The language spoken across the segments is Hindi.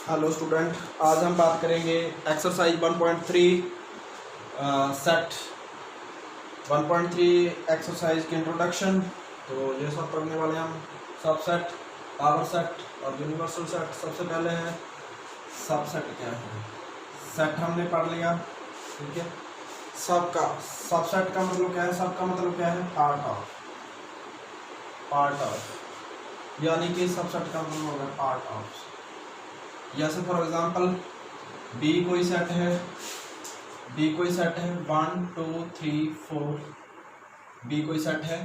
हेलो स्टूडेंट, आज हम बात करेंगे एक्सरसाइज 1.3 सेट 1.3 एक्सरसाइज की इंट्रोडक्शन। तो ये सब पढ़ने वाले हम सबसेट, पावर सेट और यूनिवर्सल सेट। सबसे पहले है सबसेट क्या है। सेट हमने पढ़ लिया, ठीक है। सबका सबसेट का मतलब क्या है? सबका मतलब क्या है? पार्ट ऑफ, यानी कि सबसेट का मतलब होगा पार्ट ऑफ। जैसे फॉर एग्जांपल बी कोई सेट है, 1 2 3 4, बी कोई सेट है।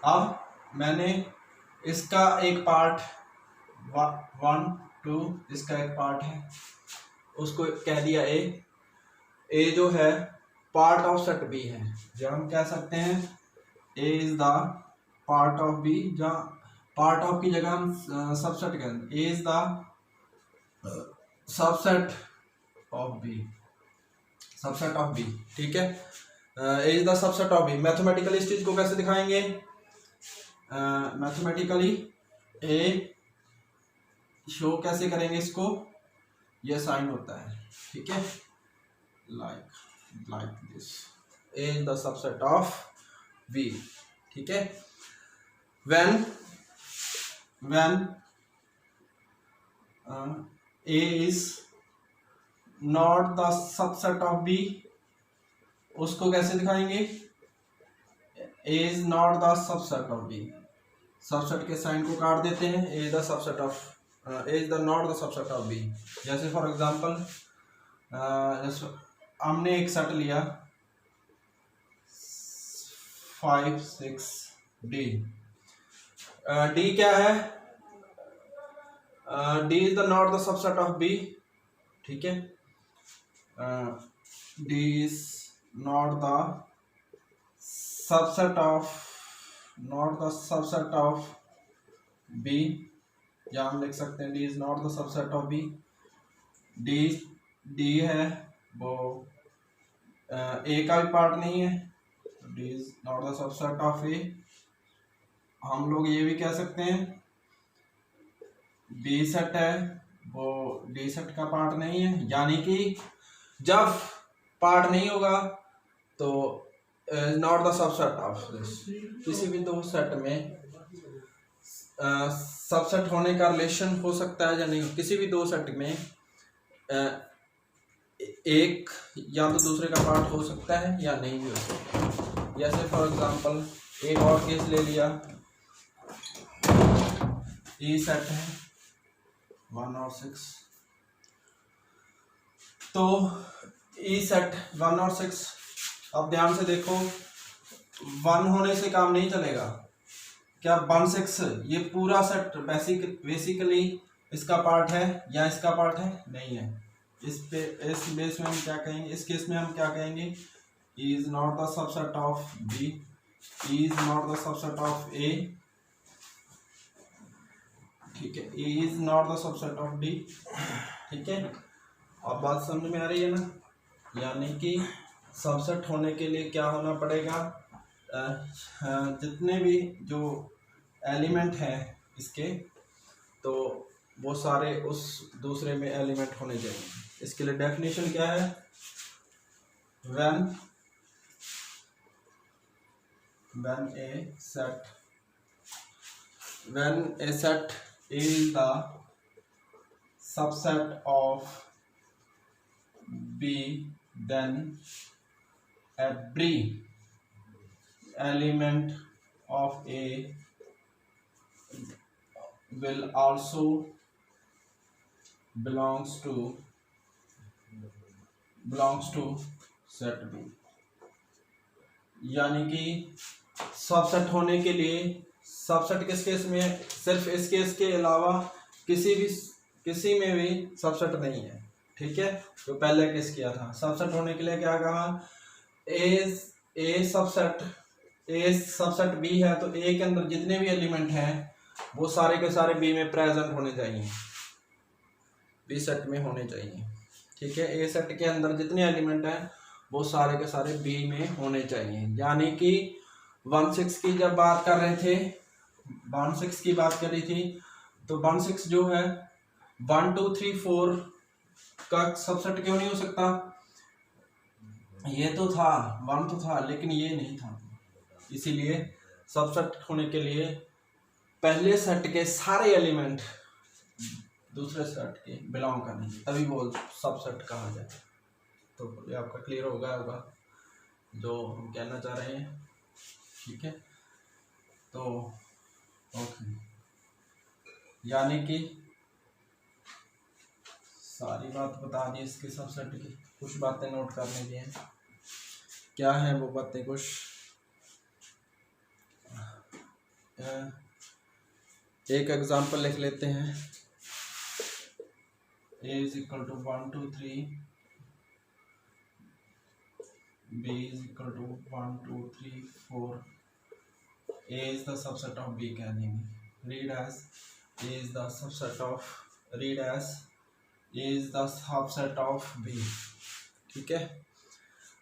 अब मैंने इसका एक पार्ट 1 2, इसका एक पार्ट है, उसको कह दिया ए जो है पार्ट ऑफ सेट बी है। जब हम कह सकते हैं A is the part of B, जहाँ पार्ट ऑफ की जगह हम सबसेट कहते हैं। A is the subset of B, subset of B, ठीक है। A is the subset of B. Mathematically इस चीज को कैसे दिखाएंगे? मैथमेटिकली ए शो कैसे करेंगे इसको? ये साइन होता है, ठीक है, like this. A is the subset of B, ठीक है। When A is not the subset of B, उसको कैसे दिखाएंगे? A is not the subset of B, subset के साइन को काट देते हैं। A is the subset of A is the not the subset of B। जैसे फॉर एग्जांपल हमने एक सेट लिया 5 6 D। D क्या है? D is the not the subset of B, ठीक है। D is not the subset of B, या हम लिख सकते हैं D is not the subset of B। D है वो A का भी पार्ट नहीं है, D is not the subset of A। हम लोग ये भी कह सकते हैं बी सेट है वो डी सेट का पार्ट नहीं है, यानी कि जब पार्ट नहीं होगा तो not the subset of this. किसी भी दो सेट में सबसेट होने का रिलेशन हो सकता है या नहीं। किसी भी दो सेट में एक या तो दूसरे का पार्ट हो सकता है या नहीं भी हो सकता। जैसे फॉर एग्जांपल एक और केस ले लिया, ई सेट है 1 और 6, तो ई सेट 1 और 6। अब ध्यान से देखो, 1 होने से काम नहीं चलेगा। क्या 1 6 ये पूरा सेट बेसिकली इसका पार्ट है या इसका पार्ट है? नहीं है। इस बेस में हम क्या कहेंगे? इस केस में हम क्या कहेंगे? E is not the subset of B, E is not the subset of A, ठीक है। A is not the subset of D, ठीक है। अब बात समझ में आ रही है ना? यानी कि सबसेट होने के लिए क्या होना पड़ेगा? जितने भी जो एलिमेंट हैं इसके, तो वो सारे उस दूसरे में एलिमेंट होने चाहिए। इसके लिए डेफिनेशन क्या है? When A set is the subset of B, then every element of A will also belongs to set B। यानी कि सबसेट होने के लिए, सबसेट किस केस में है? सिर्फ इस केस के अलावा किसी में भी सबसेट नहीं है, ठीक है। तो पहले केस किया था, सबसेट होने के लिए क्या कहा? ए सबसेट बी है, तो ए के अंदर जितने भी एलिमेंट हैं वो सारे के सारे बी में प्रेजेंट होने चाहिए, बी सेट में होने चाहिए, ठीक है। ए सेट के अंदर जितने एलिमेंट हैं वो सारे के सारे बी में होने चाहिए। यानी कि 1 6 की जब बात कर रहे थे, 1 6 की बात करी थी, तो 1 6 जो है 1 2 3 4 का सबसेट क्यों नहीं हो सकता? ये तो था, 1 तो था लेकिन ये नहीं था, इसीलिए सबसेट होने के लिए पहले सेट के सारे एलिमेंट दूसरे सेट के बिलोंग करने, तभी वो सबसेट कहा जाए। तो ये आपका क्लियर होगा जो हम कहना चाह रहे हैं, ठीक है। तो ओके, यानी कि सारी बात बता दी इसके सबसेट की, कुछ बातें नोट करने की हैं। क्या है वो बातें? कुछ एक एग्जांपल लिख लेते हैं। A is equal to 1 2 3, B is equal to 1 2 3 4, A is the subset of B कह देंगे। read as A is the subset of, read as A is the subset of B, ठीक है।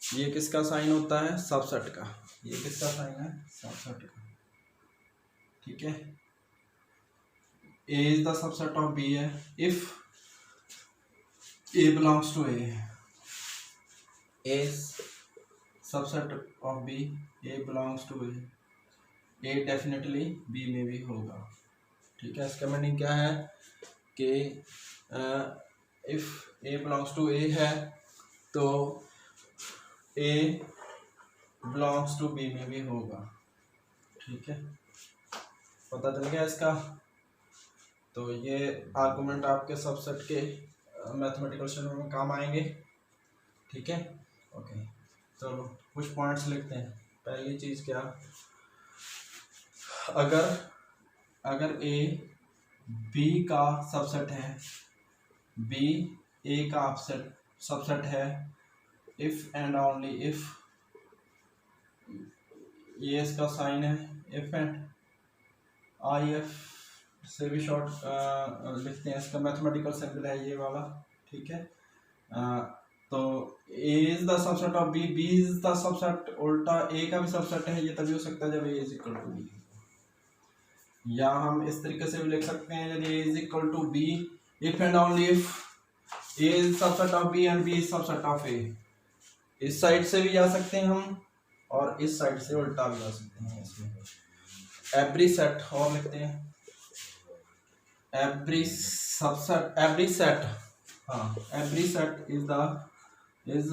ये किसका साइन होता है? सबसेट का। ये किसका साइन है? सबसेट का, ठीक है। A is the subset of B है। if A belongs to A, A is subset of B, A belongs to A, A definitely B में भी होगा, ठीक है। इसका मीनिंग क्या है कि if A belongs to A है तो A belongs to B में भी होगा, ठीक है। पता चल गया इसका? तो ये आर्गुमेंट आपके सबसेट के मैथमेटिकल स्टडी में काम आएंगे, ठीक है। ओके, चलो कुछ पॉइंट्स लिखते हैं। पहली चीज़ क्या, अगर A B का सबसेट है, B A का सबसेट है, इफ एंड ओनली इफ, ये इसका साइन है, इफ एंड IF से भी शॉर्ट लिखते हैं, इसका मैथमेटिकल सिंबल है ये वाला, ठीक है। तो A is the subset of B, B is the subset, उल्टा A का भी सबसेट है, ये तभी हो सकता है जब A is equal to B। या हम इस तरीके से भी लिख सकते हैं, यदि A is equal to B, if and only if A is subset of B and B is subset of A। इस साइड से भी जा सकते हैं हम और इस साइड से उल्टा भी जा सकते हैं। इसमें एवरी सेट और लिखते हैं, every set is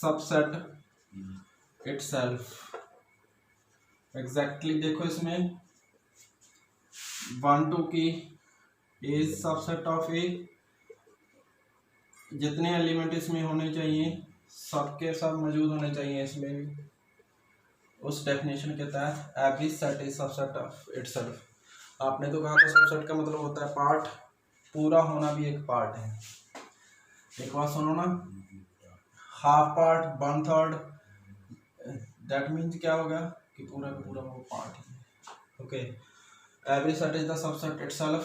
subset itself। Exactly देखो इसमें 1 2 की is subset of A, जितने एलिमेंट इसमें होने चाहिए सबके सब मौजूद होने चाहिए इसमें भी, उस डेफिनेशन के तहत every set is subset of itself। आपने तो कहा था सबसेट का मतलब होता है पार्ट, पूरा होना भी एक पार्ट है। एक बात सुनो ना, हाफ पार्ट, 1/3, दैट मीन्स क्या होगा कि पूरा का पूरा वो पार्ट है। Okay, every set is the subset itself,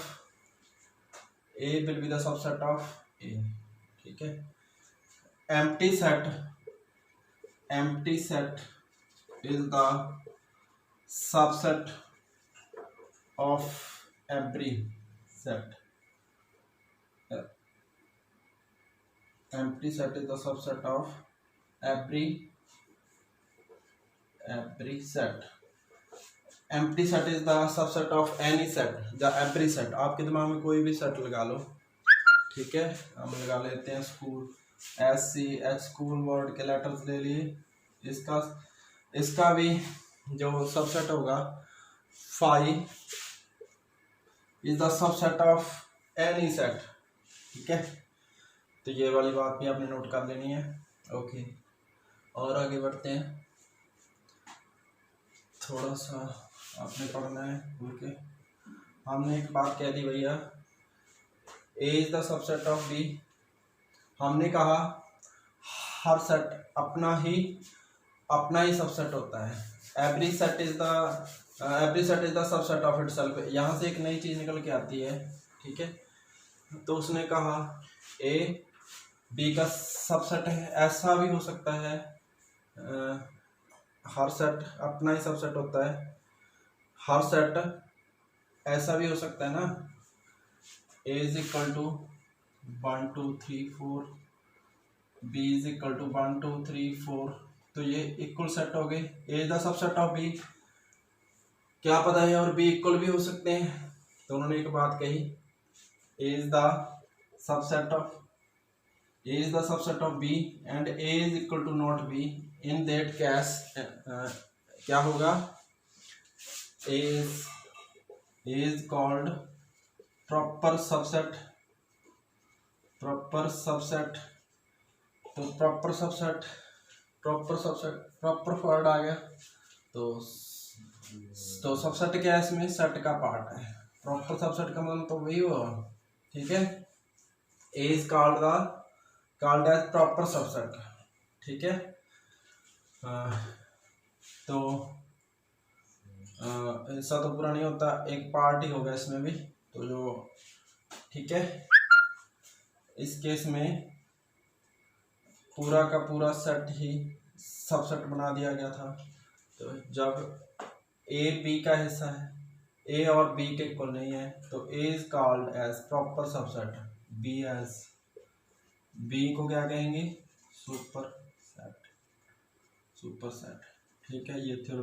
A will be the subset of A, ठीक है। Empty set is the subset of every set। empty set is the subset of every set। empty set is the subset of any set, the every set। आपके दिमाग में कोई भी सेट लगा लो, ठीक है। हम लगा लेते हैं स्कूल, SCH स्कूल वर्ड के लेटर्स ले लिए। इसका भी जो सबसेट होगा 5 is the subset of any set, ठीक है। तो ये वाली बात भी आपने नोट कर लेनी है। ओके, और आगे बढ़ते हैं, थोड़ा सा आपने पढ़ना है भूल के। हमने एक बात कह दी भैया, A is the subset of B। हमने कहा हर सेट अपना ही सबसेट होता है। Every set is the subset of itself. यहाँ से एक नई चीज़ निकल के आती है, ठीक है। तो उसने कहा A B का सबसेट है, ऐसा भी हो सकता है, हर सेट अपना ही सबसेट होता है। हर सेट ऐसा भी हो सकता है ना A is equal to 1 2 3 4, B is equal to 1 2 3 4, तो ये इक्वल सेट हो गए। A is the subset of B, क्या पता है और बी इक्वल भी हो सकते हैं, तो उन्होंने एक बात कही, A is the subset of B and A is equal to not B, in that case क्या होगा, A is called proper subset. तो प्रॉपर वर्ड आ गया, तो सबसेट क्या है, इसमें सेट का पार्ट है। प्रॉपर सबसेट का मतलब तो वही हुआ, ठीक है। A is called as proper subset, ठीक है। तो ऐसा तो पूरा नहीं होता, एक पार्ट ही होगा इसमें भी, तो जो, ठीक है, इस केस में पूरा का पूरा सेट ही सबसेट बना दिया गया था। तो जब ए बी का हिस्सा है, ए और बी के इक्वल नहीं है, तो A is called as proper subset, B को क्या कहेंगे, सुपर सेट, ठीक है। ये थ्योरी